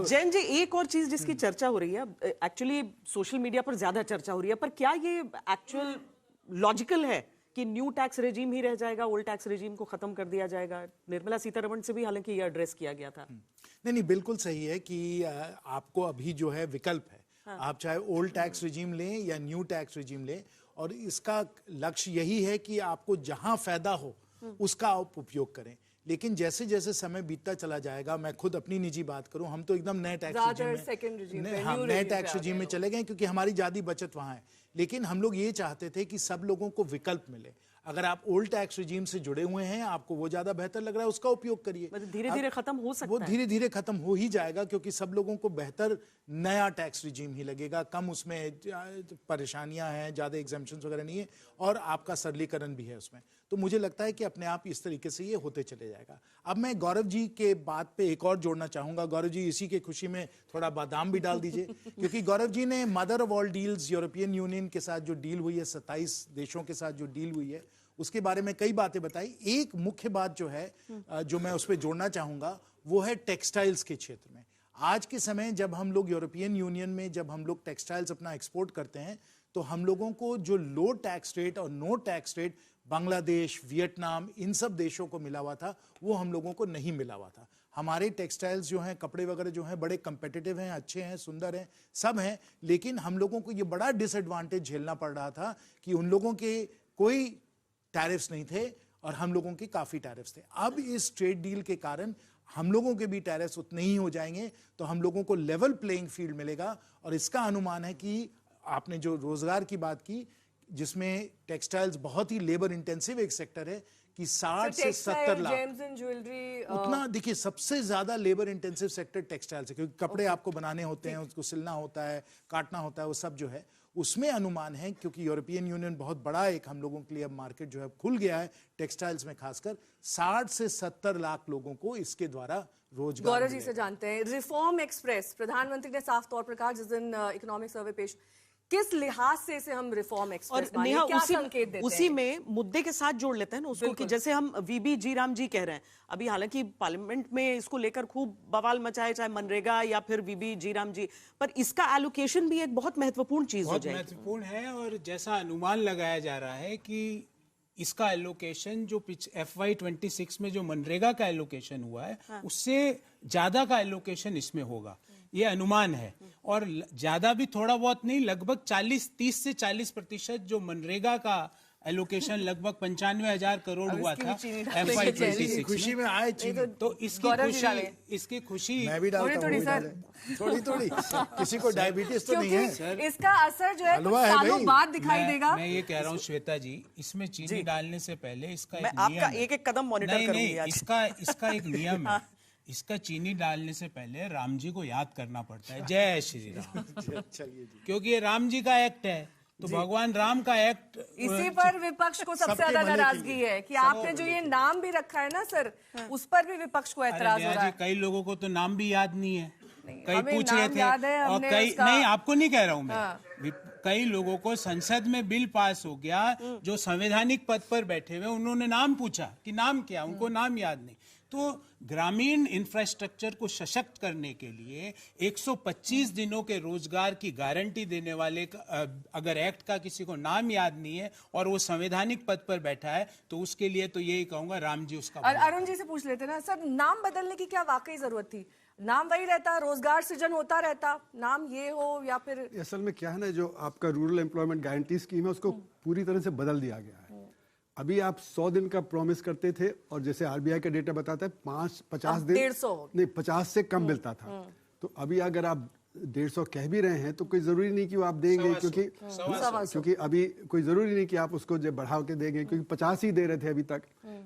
जैन जी, एक और चीज जिसकी चर्चा हो रही है, एक्चुअली सोशल मीडिया पर ज्यादा चर्चा हो रही है, पर क्या ये एक्चुअल लॉजिकल है कि न्यू टैक्स रेजिम ही रह जाएगा, ओल्ड टैक्स रेजिम को खत्म कर दिया जाएगा? निर्मला सीतारमण से भी हालांकि ये एड्रेस किया गया था। नहीं, बिल्कुल सही है कि आपको अभी जो है विकल्प है। आप चाहे ओल्ड टैक्स रिजीम लें या न्यू टैक्स रिजीम लें, और इसका लक्ष्य यही है कि आपको जहां फायदा हो उसका आप उपयोग करें। लेकिन जैसे जैसे समय बीतता चला जाएगा, मैं खुद अपनी निजी बात करूं, हम तो एकदम नए टैक्स रिजीम में चले गए क्योंकि हमारी ज्यादा बचत वहां है। लेकिन हम लोग ये चाहते थे कि सब लोगों को विकल्प मिले। अगर आप ओल्ड टैक्स रिजीम से जुड़े हुए हैं, आपको वो ज्यादा बेहतर लग रहा है, उसका उपयोग करिए। धीरे धीरे खत्म हो सकता है, वो धीरे धीरे खत्म हो ही जाएगा क्योंकि सब लोगों को बेहतर नया टैक्स रिजीम ही लगेगा। कम उसमें परेशानियां हैं, ज्यादा एग्जेम्पशंस वगैरह नहीं है, और आपका सरलीकरण भी है उसमें। तो मुझे लगता है कि अपने आप इस तरीके से ये होते चले जाएगा। अब मैं गौरव जी के बात पे एक और जोड़ना चाहूंगा। गौरव जी, इसी के खुशी में थोड़ा बादाम भी डाल दीजिए क्योंकि गौरव जी ने mother of all deals European union के साथ जो डील हुई है, 27 देशों के साथ जो डील हुई है, उसके बारे में कई बातें बताई। एक मुख्य बात जो है, जो मैं उस पर जोड़ना चाहूंगा, वो है टेक्सटाइल्स के क्षेत्र में। आज के समय जब हम लोग यूरोपियन यूनियन में जब हम लोग टेक्सटाइल्स अपना एक्सपोर्ट करते हैं, तो हम लोगों को जो लो टैक्स रेट और no tax rate Bangladesh, Vietnam, इन सब देशों को मिला हुआ था, वो हम लोगों को नहीं मिला हुआ था। हमारे टेक्सटाइल्स जो हैं, कपड़े वगैरह जो हैं, बड़े कंपेटिटिव हैं, अच्छे हैं, सुंदर हैं, सब हैं। लेकिन हम लोगों को ये बड़ा डिसएडवांटेज झेलना पड़ रहा था कि उन लोगों के कोई टैरिफ्स नहीं थे और हम लोगों के काफी टैरिफ्स थे। अब इस ट्रेड डील के कारण हम लोगों के भी टैरिफ्स उतने ही हो जाएंगे, तो हम लोगों को लेवल प्लेइंग फील्ड मिलेगा। और इसका अनुमान है कि आपने जो रोजगार की बात की, जिसमें टेक्सटाइल्स बहुत ही लेबर इंटेंसिव एक सेक्टर है, कि 60 से 70 लाख, जेम्स एंड ज्वेलरी, उतना देखिए सबसे ज्यादा लेबर इंटेंसिव सेक्टर टेक्सटाइल्स है, क्योंकि कपड़े आपको बनाने होते हैं, उसको सिलना होता है, काटना होता है, वो सब जो है उसमें अनुमान है, क्योंकि यूरोपियन यूनियन बहुत बड़ा एक हम लोगों के लिए अब मार्केट जो है खुल गया है टेक्सटाइल्स में, खासकर 60 से 70 लाख लोगों को इसके द्वारा रोजगार। गौरव जी से जानते हैं, रिफॉर्म एक्सप्रेस प्रधानमंत्री ने साफ तौर पर कहा जिस दिन इकोनॉमिक सर्वे पेश, किस लिहाज से इसे हम रिफॉर्म एक्सप्रेस माने, क्या संकेत देते हैं? उसी में मुद्दे के साथ जोड़ लेते हैं ना उसको, कि जैसे हम वीबी जी राम जी कह रहे हैं, अभी हालांकि पार्लियामेंट में इसको लेकर खूब बवाल मचाए, चाहे मनरेगा या फिर वीबी जी राम जी, पर इसका एलोकेशन भी एक बहुत महत्वपूर्ण चीज हो जाएगी। महत्वपूर्ण है, और जैसा अनुमान लगाया जा रहा है कि इसका एलोकेशन जो FY26 में जो मनरेगा का एलोकेशन हुआ है, उससे ज्यादा का एलोकेशन इसमें होगा, ये अनुमान है। और ज्यादा भी थोड़ा बहुत नहीं, लगभग 30 से 40% जो मनरेगा का एलोकेशन लगभग 95,000 करोड़ हुआ था FY26 खुशी में आए तो इसकी खुशी मैं भी डालता हूं, थोड़ी किसी को डायबिटीज तो नहीं है, इसका असर जो है कुछ सालों बाद दिखाई देगा। मैं ये कह रहा हूँ श्वेता जी, इसमें चीनी डालने से पहले इसका एक आपका एक कदम मॉनिटर करूंगी। इसका एक नियम है, इसका चीनी डालने से पहले राम जी को याद करना पड़ता है, जय श्री राम, क्योंकि ये राम जी का एक्ट है, तो भगवान राम का एक्ट। इसी पर विपक्ष को सबसे ज्यादा नाराजगी है कि आपने जो ये नाम भी रखा है ना सर, उस पर भी विपक्ष को एतराज हो रहा है। कई लोगों को तो नाम भी याद नहीं है, कई पूछ रहे थे, और कई नहीं, आपको नहीं कह रहा हूं मैं, कई लोगों को संसद में बिल पास हो गया, जो संवैधानिक पद पर बैठे हुए, उन्होंने नाम पूछा कि नाम क्या, उनको नाम याद नहीं। तो ग्रामीण इंफ्रास्ट्रक्चर को सशक्त करने के लिए 125 दिनों के रोजगार की गारंटी देने वाले अगर एक्ट का किसी को नाम याद नहीं है और वो संवैधानिक पद पर बैठा है, तो उसके लिए तो यही कहूंगा राम जी उसका। अरुण जी से पूछ लेते ना सर, नाम बदलने की क्या वाकई जरूरत थी? नाम वही रहता, रोजगार सृजन होता रहता, नाम ये हो या फिर। असल में क्या है ना, जो आपका रूरल एम्प्लॉयमेंट गारंटी स्कीम है उसको पूरी तरह से बदल दिया गया है। अभी आप 100 दिन का प्रॉमिस करते थे, और जैसे आरबीआई का डेटा बताता है 50 दिन 150 नहीं 50 से कम मिलता था। तो अभी अगर आप 150 कह भी रहे हैं तो कोई जरूरी नहीं कि वो आप देंगे, क्योंकि अभी कोई जरूरी नहीं कि आप उसको जब बढ़ा के देंगे, क्योंकि 50 ही दे रहे थे अभी तक।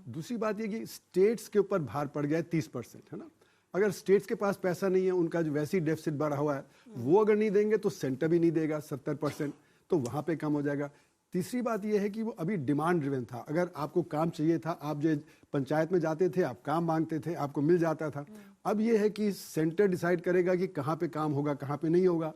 दूसरी बात ये कि स्टेट्स के ऊपर भार पड़ गया है 30%, है ना। अगर स्टेट्स के पास पैसा नहीं है, उनका जो वैसी डेफिसिट बढ़ा हुआ है, वो अगर नहीं देंगे तो सेंटर भी नहीं देगा 70%, तो वहां पे कम हो जाएगा। तीसरी बात यह है कि वो अभी डिमांड ड्रिवन था। अगर आपको काम चाहिए था, आप जो पंचायत में जाते थे, आप काम मांगते थे, आपको मिल जाता था। अब यह है कि सेंटर डिसाइड करेगा कि कहाँ पे काम होगा, कहाँ पे नहीं होगा,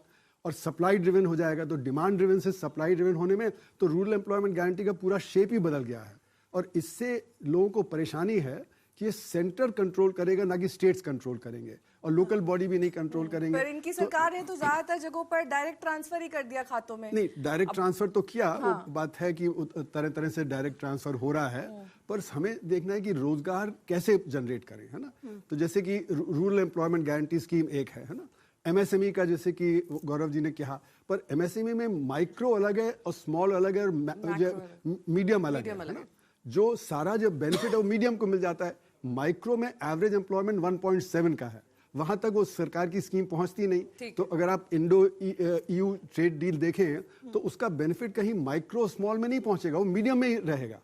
और सप्लाई ड्रिवन हो जाएगा। तो डिमांड ड्रिवन से सप्लाई ड्रिवन होने में तो रूरल एम्प्लॉयमेंट गारंटी का पूरा शेप ही बदल गया है। और इससे लोगों को परेशानी है कि ये सेंटर कंट्रोल करेगा, ना कि स्टेट्स कंट्रोल करेंगे, और लोकल बॉडी भी नहीं कंट्रोल करेंगे। पर इनकी सरकार ने तो ज्यादातर जगहों पर डायरेक्ट ट्रांसफर ही कर दिया खातों में। नहीं, डायरेक्ट ट्रांसफर तो किया, वो बात है कि तरह तरह से डायरेक्ट ट्रांसफर हो रहा है, पर हमें देखना है कि रोजगार कैसे जनरेट करें, है ना। तो जैसे कि रूरल एम्प्लॉयमेंट गारंटी स्कीम एक है ना, एमएसएमई का जैसे कि गौरव जी ने कहा, पर एमएसएमई में माइक्रो अलग है और स्मॉल अलग है और मीडियम अलग है ना। जो सारा जो बेनिफिट है वो मीडियम को मिल जाता है, माइक्रो में एवरेज एम्प्लॉयमेंट 1.7 का है, वहां तक वो सरकार की स्कीम पहुंचती नहीं। तो अगर आप इंडो ईयू ट्रेड डील देखें तो उसका बेनिफिट कहीं माइक्रो स्मॉल में नहीं पहुंचेगा, वो मीडियम में ही रहेगा।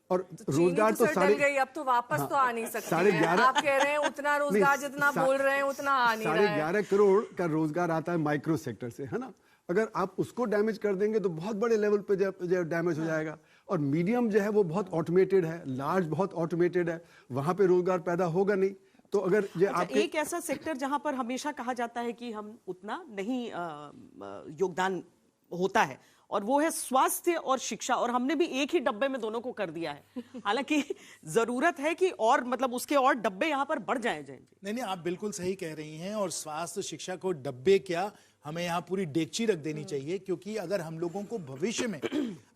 और रोजगार तो साढ़े गई, अब तो वापस तो आ नहीं सकती। 11.5 आप कह रहे हैं उतना रोजगार जितना बोल रहे हैं उतना आ नहीं रहा है। 11.5 करोड़ का रोजगार आता है माइक्रो सेक्टर से, है ना। अगर आप उसको डैमेज कर देंगे तो बहुत बड़े लेवल पे जो डैमेज हो जाएगा। और मीडियम जो है वो बहुत ऑटोमेटेड है, लार्ज बहुत ऑटोमेटेड है, वहां पे रोजगार पैदा होगा नहीं। तो अगर ये आपके एक ऐसा सेक्टर जहां पर हमेशा कहा जाता है कि हम उतना नहीं योगदान होता है, और वो है स्वास्थ्य और शिक्षा, और हमने भी एक ही डब्बे में दोनों को कर दिया है। हालांकि जरूरत है कि और मतलब उसके और डब्बे यहाँ पर बढ़ जाएं। जैन जी, नहीं, आप बिल्कुल सही कह रही हैं। और स्वास्थ्य शिक्षा को डब्बे क्या, हमें यहाँ पूरी डेगची रख देनी चाहिए, क्योंकि अगर हम लोगों को भविष्य में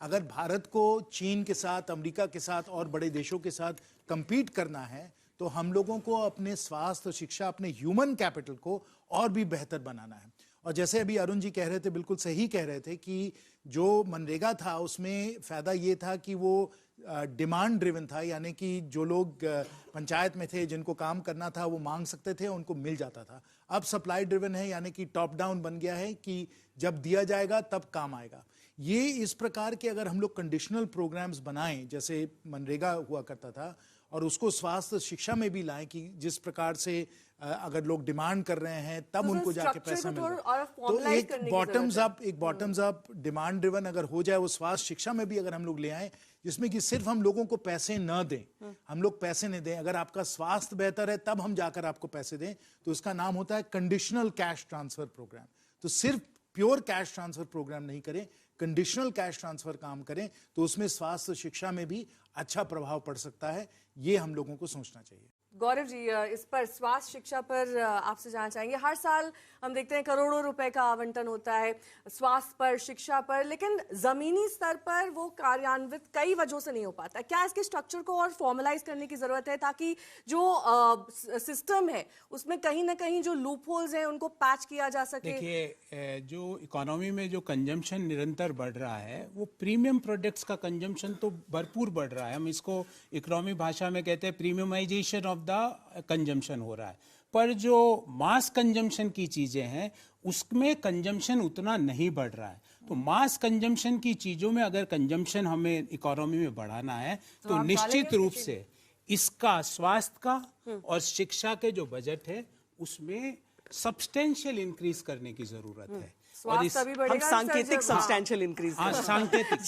अगर भारत को चीन के साथ, अमेरिका के साथ और बड़े देशों के साथ compete करना है, तो हम लोगों को अपने स्वास्थ्य, शिक्षा, अपने ह्यूमन कैपिटल को और भी बेहतर बनाना है। और जैसे अभी अरुण जी कह रहे थे, बिल्कुल सही कह रहे थे कि जो मनरेगा था उसमें फायदा ये था कि वो डिमांड ड्रिवन था, यानी कि जो लोग पंचायत में थे, जिनको काम करना था, वो मांग सकते थे, उनको मिल जाता था। अब सप्लाई ड्रिवन है, यानी कि टॉप डाउन बन गया है कि जब दिया जाएगा तब काम आएगा। ये इस प्रकार के अगर हम लोग कंडीशनल प्रोग्राम्स बनाएं, जैसे मनरेगा हुआ करता था, और उसको स्वास्थ्य शिक्षा में भी लाएं कि जिस प्रकार से अगर लोग डिमांड कर रहे हैं तब उनको जाके पैसा मिल रहा है। तो एक बॉटम्स अप डिमांड ड्रिवन अगर हो जाए, वो स्वास्थ्य शिक्षा में भी अगर हम लोग ले आए, जिसमें कि सिर्फ हम लोगों को पैसे न दें, हम लोग पैसे नहीं दें, अगर आपका स्वास्थ्य बेहतर है तब हम जाकर आपको पैसे दें, तो उसका नाम होता है कंडीशनल कैश ट्रांसफर प्रोग्राम। तो सिर्फ प्योर कैश ट्रांसफर प्रोग्राम नहीं करें, कंडीशनल कैश ट्रांसफर काम करें, तो उसमें स्वास्थ्य शिक्षा में भी अच्छा प्रभाव पड़ सकता है। ये हम लोगों को सोचना चाहिए। गौरव जी, इस पर स्वास्थ्य शिक्षा पर आपसे जानना चाहेंगे। हर साल हम देखते हैं करोड़ों रुपए का आवंटन होता है स्वास्थ्य पर, शिक्षा पर, लेकिन जमीनी स्तर पर वो कार्यान्वित कई वजहों से नहीं हो पाता। क्या इसके स्ट्रक्चर को और फॉर्मलाइज करने की जरूरत है, ताकि जो सिस्टम है उसमें कहीं ना कहीं जो लूप होल्स हैं उनको पैच किया जा सके? देखिए, जो इकोनॉमी में जो कंजम्पशन निरंतर बढ़ रहा है, वो प्रीमियम प्रोडक्ट्स का कंजम्पशन तो भरपूर बढ़ रहा है। हम इसको इकोनॉमी भाषा में कहते हैं प्रीमियमाइजेशन ऑफ द कंजम्पशन हो रहा है। पर जो मास कंजम्पशन की चीजें हैं उसमें कंजम्पशन उतना नहीं बढ़ रहा है। तो मास कंजम्पशन की चीजों में अगर कंजम्पशन हमें इकोनॉमी में बढ़ाना है तो निश्चित रूप से इसका स्वास्थ्य का और शिक्षा के जो बजट है उसमें सब्सटेंशियल इंक्रीज करने की जरूरत है। और इस हम सांकेतिक सब्सटेंशियल इंक्रीज, सांकेतिक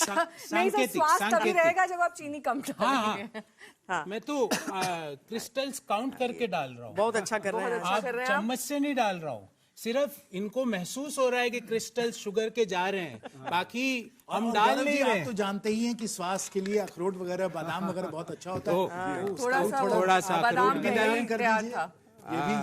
रहेगा जब आप चीनी कम डालेंगे। मैं तो क्रिस्टल्स काउंट करके डाल रहा हूँ। बहुत अच्छा कर रहे हैं आप चम्मच से नहीं डाल रहा हूँ, सिर्फ इनको महसूस हो रहा है कि क्रिस्टल्स शुगर के जा रहे हैं, बाकी हम डाल नहीं रहे। आप तो जानते ही हैं कि स्वास्थ्य के लिए अखरोट वगैरह, बादाम वगैरह बहुत अच्छा होता है। थोड़ा सा अखरोट भी डालन कर दीजिए,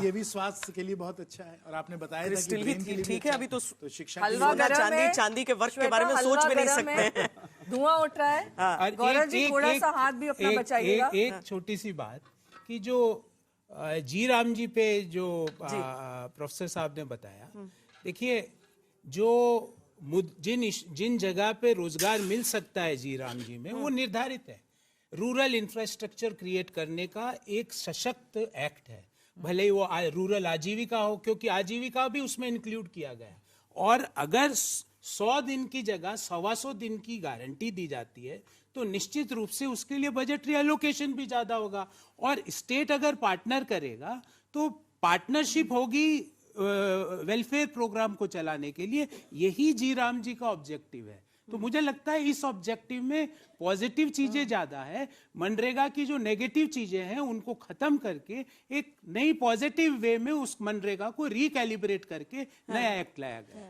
ये भी स्वास्थ्य के लिए बहुत अच्छा है। और आपने बताया था कि ब्रेन के लिए ठीक है। अभी तो शिक्षा चांदी के वर्ष के बारे में सोच भी नहीं सकते। धुआं उठ रहा है। गौरव जी, थोड़ा सा हाथ भी अपना बचाइएगा। एक छोटी सी बात कि जो जी राम जी पे जो प्रोफेसर साहब ने बताया, देखिए जो जिन जगह पे रोजगार मिल सकता है जी राम जी में, वो निर्धारित है। रूरल इंफ्रास्ट्रक्चर क्रिएट करने का एक सशक्त एक्ट है, भले ही वो रूरल आजीविका हो, क्योंकि आजीविका भी उसमें इंक्लूड किया गया। और अगर 100 दिन की जगह 125 दिन की गारंटी दी जाती है तो निश्चित रूप से उसके लिए बजटरी एलोकेशन भी ज्यादा होगा। और स्टेट अगर पार्टनर करेगा तो पार्टनरशिप होगी वेलफेयर प्रोग्राम को चलाने के लिए। यही जी राम जी का ऑब्जेक्टिव है। तो मुझे लगता है इस ऑब्जेक्टिव में पॉजिटिव चीजें ज्यादा है। मनरेगा की जो नेगेटिव चीजें हैं उनको खत्म करके एक नई पॉजिटिव वे में उस मनरेगा को रिकैलिब्रेट करके नया एक्ट लाया गया।